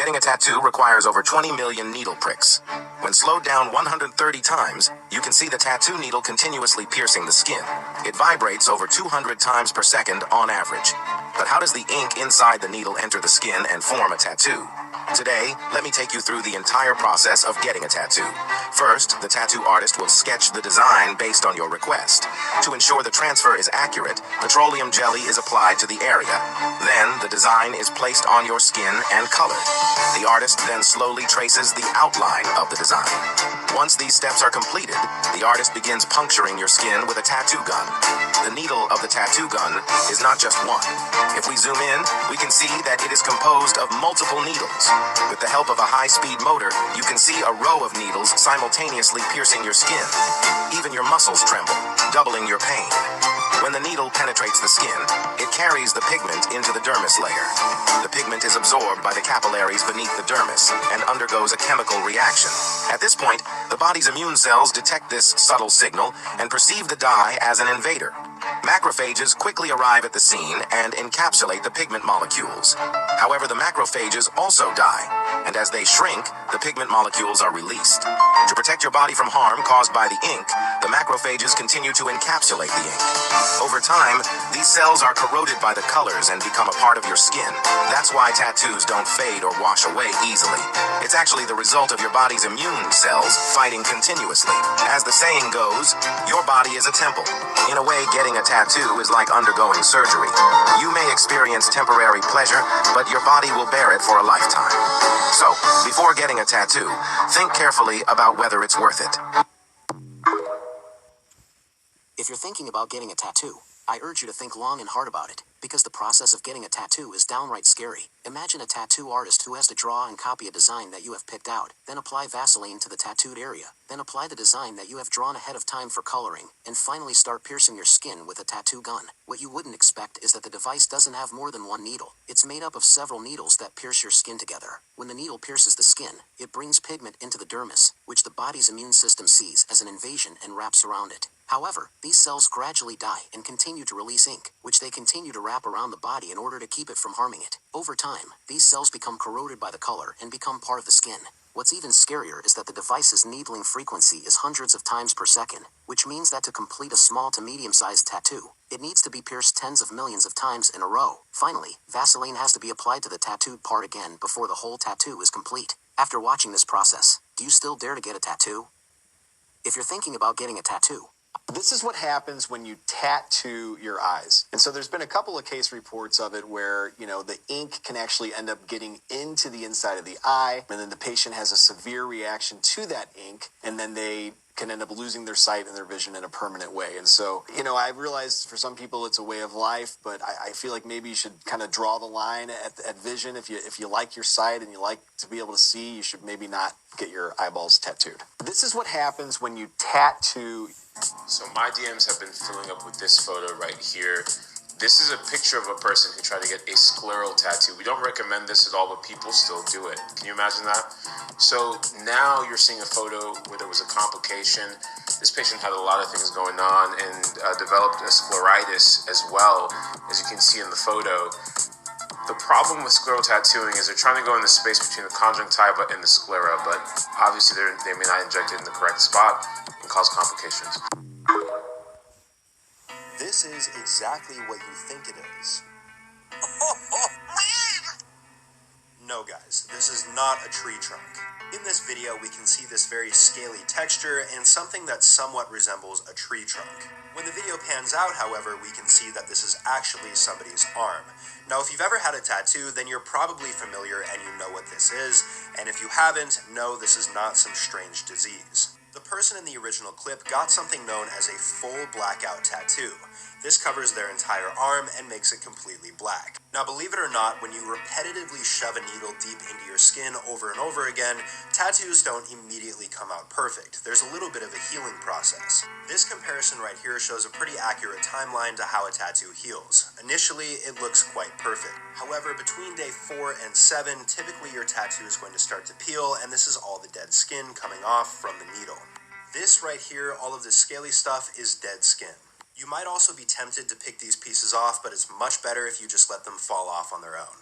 Getting a tattoo requires over 20 million needle pricks. When slowed down 130 times, you can see the tattoo needle continuously piercing the skin. It vibrates over 200 times per second on average. But how does the ink inside the needle enter the skin and form a tattoo? Today, let me take you through the entire process of getting a tattoo. First, the tattoo artist will sketch the design based on your request. To ensure the transfer is accurate, petroleum jelly is applied to the area. Then, the design is placed on your skin and colored. The artist then slowly traces the outline of the design. Once these steps are completed, the artist begins puncturing your skin with a tattoo gun. The needle of the tattoo gun is not just one. If we zoom in, we can see that it is composed of multiple needles. With the help of a high-speed motor, you can see a row of needles simultaneously piercing your skin. Even your muscles tremble, doubling your pain. When the needle penetrates the skin, it carries the pigment into the dermis layer. The pigment is absorbed by the capillaries beneath the dermis and undergoes a chemical reaction. At this point, the body's immune cells detect this subtle signal and perceive the dye as an invader. Macrophages quickly arrive at the scene and encapsulate the pigment molecules. However, the macrophages also die, and as they shrink, the pigment molecules are released. To protect your body from harm caused by the ink, the macrophages continue to encapsulate the ink. Over time, these cells are corroded by the colors and become a part of your skin. That's why tattoos don't fade or wash away easily. It's actually the result of your body's immune cells fighting continuously. As the saying goes, your body is a temple. In a way, getting a tattoo is like undergoing surgery. You may experience temporary pleasure, but your body will bear it for a lifetime. So, before getting a tattoo, think carefully about whether it's worth it. If you're thinking about getting a tattoo, I urge you to think long and hard about it, because the process of getting a tattoo is downright scary. Imagine a tattoo artist who has to draw and copy a design that you have picked out, then apply Vaseline to the tattooed area, then apply the design that you have drawn ahead of time for coloring, and finally start piercing your skin with a tattoo gun. What you wouldn't expect is that the device doesn't have more than one needle. It's made up of several needles that pierce your skin together. When the needle pierces the skin, it brings pigment into the dermis, which the body's immune system sees as an invasion and wraps around it. However, these cells gradually die and continue to release ink, which they continue to wrap around the body in order to keep it from harming it. Over time, these cells become corroded by the color and become part of the skin. What's even scarier is that the device's needling frequency is hundreds of times per second, which means that to complete a small to medium-sized tattoo, it needs to be pierced tens of millions of times in a row. Finally, Vaseline has to be applied to the tattooed part again before the whole tattoo is complete. After watching this process, do you still dare to get a tattoo? If you're thinking about getting a tattoo, this is what happens when you tattoo your eyes. And so there's been a couple of case reports of it where, the ink can actually end up getting into the inside of the eye, and then the patient has a severe reaction to that ink, and then they can end up losing their sight and their vision in a permanent way. And so, I realize for some people it's a way of life, but I feel like maybe you should kind of draw the line at vision. If you like your sight and you like to be able to see, you should maybe not get your eyeballs tattooed. This is what happens when you tattoo. So my DMs have been filling up with this photo right here. This is a picture of a person who tried to get a scleral tattoo. We don't recommend this at all, but people still do it. Can you imagine that? So now you're seeing a photo where there was a complication. This patient had a lot of things going on and developed a scleritis as well, as you can see in the photo. The problem with scleral tattooing is they're trying to go in the space between the conjunctiva and the sclera, but obviously they may not inject it in the correct spot and cause complications. This is exactly what you think it is. No guys, this is not a tree trunk. In this video we can see this very scaly texture and something that somewhat resembles a tree trunk. When the video pans out, however, we can see that this is actually somebody's arm. Now, if you've ever had a tattoo, then you're probably familiar and you know what this is, and if you haven't, no, this is not some strange disease. The person in the original clip got something known as a full blackout tattoo. This covers their entire arm and makes it completely black. Now, believe it or not, when you repetitively shove a needle deep into your skin over and over again, tattoos don't immediately come out perfect. There's a little bit of a healing process. This comparison right here shows a pretty accurate timeline to how a tattoo heals. Initially, it looks quite perfect. However, between day 4 and 7, typically your tattoo is going to start to peel, and this is all the dead skin coming off from the needle. This right here, all of this scaly stuff, is dead skin. You might also be tempted to pick these pieces off, but it's much better if you just let them fall off on their own.